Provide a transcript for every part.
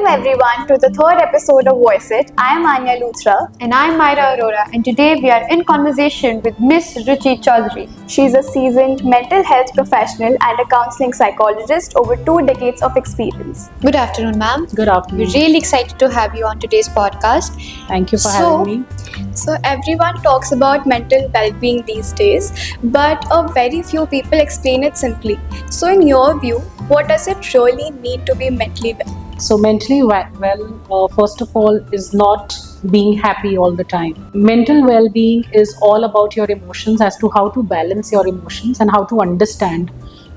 Welcome everyone to the third episode of Voice It. I am Anya Luthra. And I'm Myra Arora, and today we are in conversation with Miss Ruchi Chaudhary. She is a seasoned mental health professional and a counseling psychologist over 2 decades of experience. Good afternoon, ma'am. Good afternoon. We're really excited to have you on today's podcast. Thank you for having me. So everyone talks about mental well-being these days, but a very few people explain it simply. So in your view, what does it really mean to be mentally well? So mentally well, first of all, is not being happy all the time. Mental well-being is all about your emotions, as to how to balance your emotions and how to understand,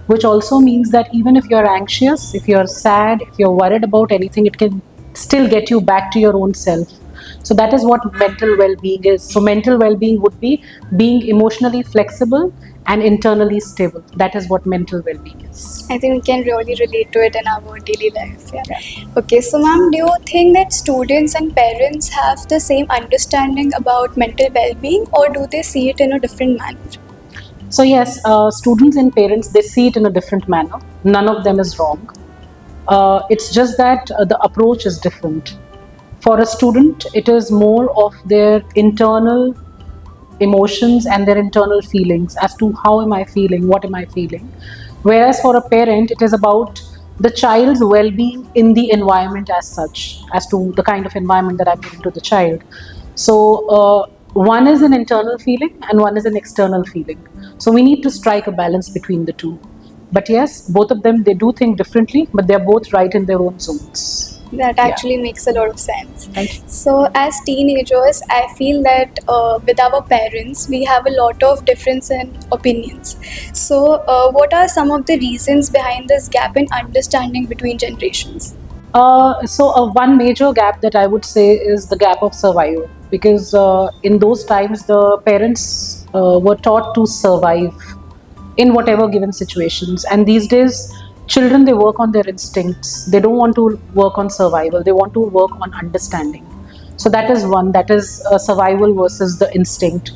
which also means that even if you're anxious, if you're sad, if you're worried about anything, it can still get you back to your own self. So that is what mental well-being is. So mental well-being would be being emotionally flexible and internally stable. That is what mental well-being is. I think we can really relate to it in our daily life. Yeah. Okay, so ma'am, do you think that students and parents have the same understanding about mental well-being, or do they see it in a different manner? So yes, students and parents, they see it in a different manner. None of them is wrong. It's just that the approach is different. For a student, it is more of their internal emotions and their internal feelings as to how am I feeling, what am I feeling. Whereas for a parent, it is about the child's well-being in the environment as such, as to the kind of environment that I'm giving to the child. So one is an internal feeling and one is an external feeling. So we need to strike a balance between the two. But yes, both of them, they do think differently, but they're both right in their own zones. That actually makes a lot of sense. Thank you. So as teenagers, I feel that with our parents, we have a lot of difference in opinions. So what are some of the reasons behind this gap in understanding between generations? So one major gap that I would say is the gap of survival, because in those times the parents were taught to survive in whatever given situations, and these days children, they work on their instincts. They don't want to work on survival. They want to work on understanding. So that is one, that is survival versus the instinct.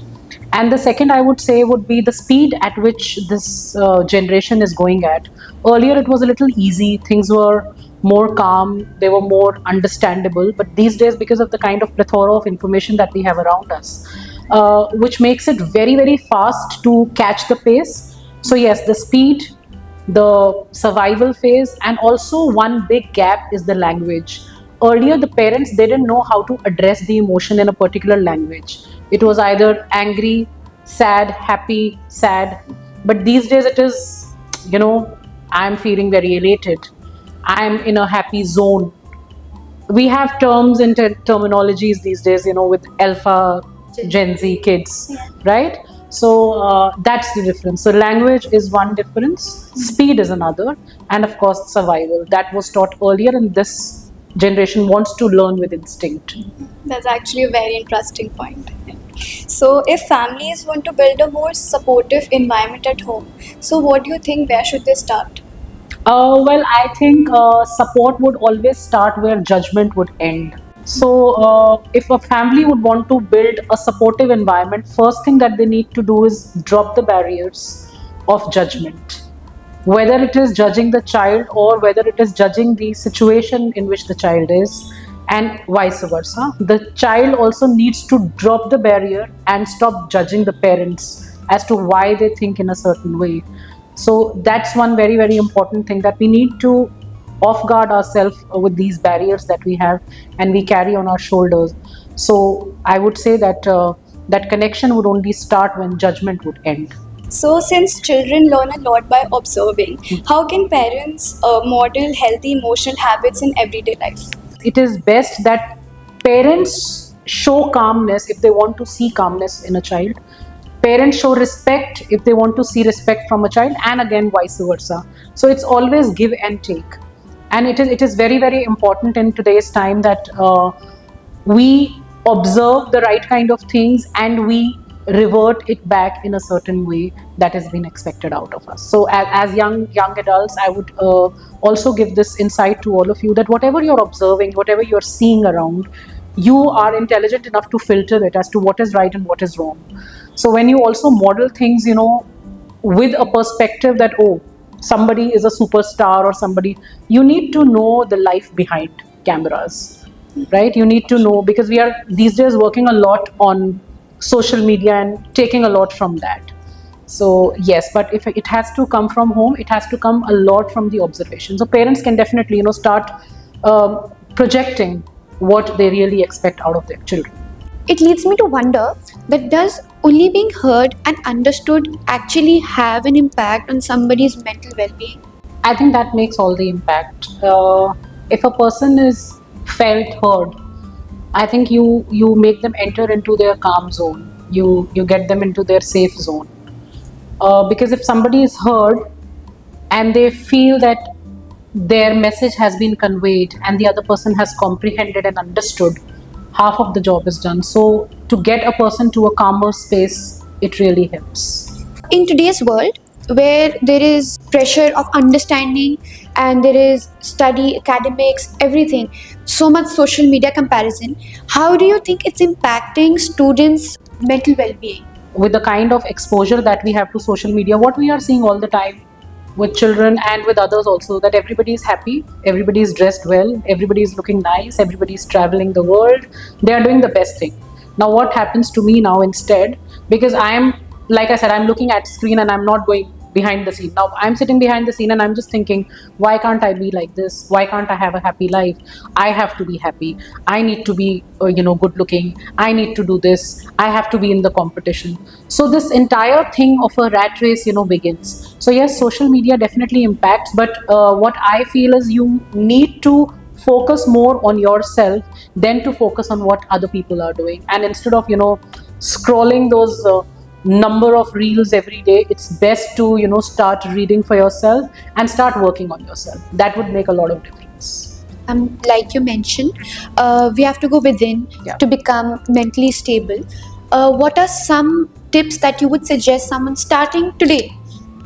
And the second, I would say, would be the speed at which this generation is going at. Earlier it was a little easy, things were more calm, they were more understandable. But these days, because of the kind of plethora of information that we have around us, which makes it very, very fast to catch the pace. So yes, the speed, the survival phase, and also one big gap is the language. Earlier, the parents, they didn't know how to address the emotion in a particular language. It was either angry, sad, happy, sad. But these days it is, I'm feeling very elated. I'm in a happy zone. We have terms and terminologies these days, with alpha Gen Z kids, right? So that's the difference. So language is one difference, speed is another, and of course survival. That was taught earlier, and this generation wants to learn with instinct. That's actually a very interesting point. So if families want to build a more supportive environment at home, so what do you think, where should they start? Well, I think support would always start where judgment would end. So if a family would want to build a supportive environment, first thing that they need to do is drop the barriers of judgment. Whether it is judging the child or whether it is judging the situation in which the child is, and vice versa. The child also needs to drop the barrier and stop judging the parents as to why they think in a certain way. So that's one very, very important thing, that we need to off guard ourselves with these barriers that we have and we carry on our shoulders. So I would say that that connection would only start when judgment would end. So since children learn a lot by observing, how can parents model healthy emotional habits in everyday life? It is best that parents show calmness if they want to see calmness in a child. Parents show respect if they want to see respect from a child, and again vice versa. So it's always give and take. And it is very, very important in today's time that we observe the right kind of things and we revert it back in a certain way that has been expected out of us. So as young adults, I would also give this insight to all of you, that whatever you're observing, whatever you're seeing around, you are intelligent enough to filter it as to what is right and what is wrong. So when you also model things, with a perspective that, somebody is a superstar or somebody, you need to know the life behind. cameras, right? You need to know, because we are these days working a lot on social media and taking a lot from that. So yes, but if it has to come from home, it has to come a lot from the observation. So parents can definitely, start projecting what they really expect out of their children. It leads me to wonder that does only being heard and understood actually have an impact on somebody's mental well-being? I think that makes all the impact. If a person is felt heard, I think you make them enter into their calm zone. You get them into their safe zone. Because if somebody is heard and they feel that their message has been conveyed and the other person has comprehended and understood, half of the job is done. So to get a person to a calmer space, it really helps. In today's world, where there is pressure of understanding and there is study, academics, everything, so much social media comparison, how do you think it's impacting students' mental well-being? With the kind of exposure that we have to social media, what we are seeing all the time with children and with others also, that everybody is happy, everybody is dressed well, everybody is looking nice, everybody is traveling the world, they are doing the best thing. Now what happens to me now instead, because like I said, I'm looking at screen and I'm not going behind the scene. Now I'm sitting behind the scene and I'm just thinking, why can't I be like this? Why can't I have a happy life? I have to be happy. I need to be good looking. I need to do this. I have to be in the competition. So this entire thing of a rat race begins. So yes, social media definitely impacts, but what I feel is you need to focus more on yourself than to focus on what other people are doing. And instead of scrolling those number of reels every day, it's best to start reading for yourself and start working on yourself. That would make a lot of difference. Like you mentioned, we have to go within to become mentally stable. What are some tips that you would suggest someone starting today?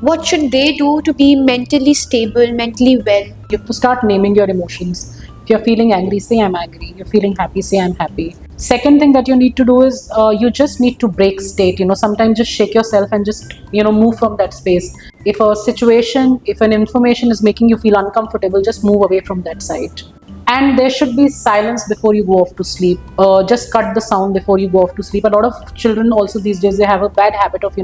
What should they do to be mentally stable, mentally well? You have to start naming your emotions. If you're feeling angry, say I'm angry. You're feeling happy, say I'm happy. Second thing that you need to do is you just need to break state. Sometimes just shake yourself and just move from that space. If a situation, if an information is making you feel uncomfortable, just move away from that site. And there should be silence before you go off to sleep. Just cut the sound before you go off to sleep. A lot of children also these days, they have a bad habit of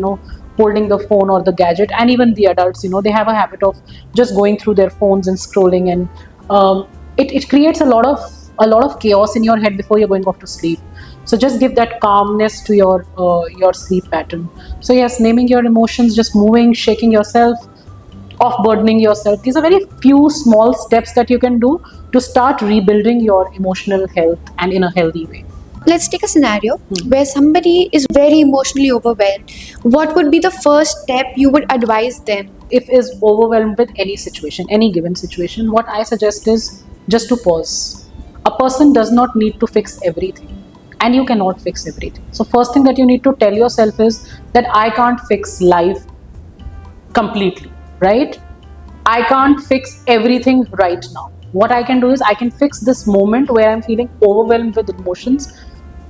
holding the phone or the gadget, and even the adults, they have a habit of just going through their phones and scrolling, and it creates a lot of chaos in your head before you're going off to sleep. So just give that calmness to your sleep pattern. So yes, naming your emotions, just moving, shaking yourself, off burdening yourself. These are very few small steps that you can do to start rebuilding your emotional health and in a healthy way. Let's take a scenario where somebody is very emotionally overwhelmed. What would be the first step you would advise them? If is overwhelmed with any situation, any given situation, what I suggest is just to pause. A person does not need to fix everything, and you cannot fix everything. So first thing that you need to tell yourself is that I can't fix life completely, right? I can't fix everything right now. What I can do is I can fix this moment where I'm feeling overwhelmed with emotions,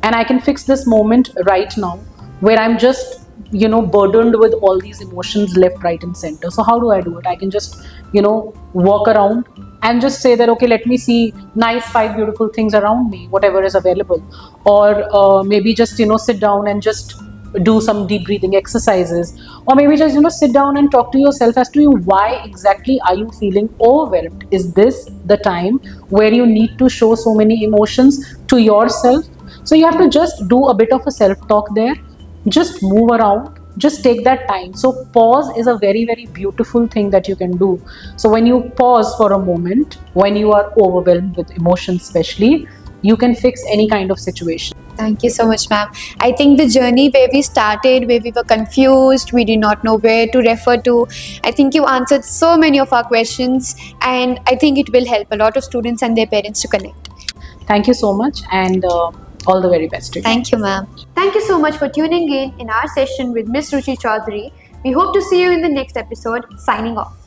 and I can fix this moment right now where I'm just burdened with all these emotions left, right and center. So how do I do it? I can just walk around and just say that, okay, let me see nice 5 beautiful things around me, whatever is available. Or maybe just sit down and just do some deep breathing exercises, or maybe just sit down and talk to yourself as to why exactly are you feeling overwhelmed. Is this the time where you need to show so many emotions to yourself? So you have to just do a bit of a self-talk there, just move around, just take that time. So pause is a very, very beautiful thing that you can do. So when you pause for a moment, when you are overwhelmed with emotions especially, you can fix any kind of situation. Thank you so much, ma'am. I think the journey where we started, where we were confused, we did not know where to refer to, I think you answered so many of our questions, and I think it will help a lot of students and their parents to connect. Thank you so much, and all the very best to you. Thank you, ma'am. Thank you so much for tuning in our session with Miss Ruchi Chaudhary. We hope to see you in the next episode. Signing off.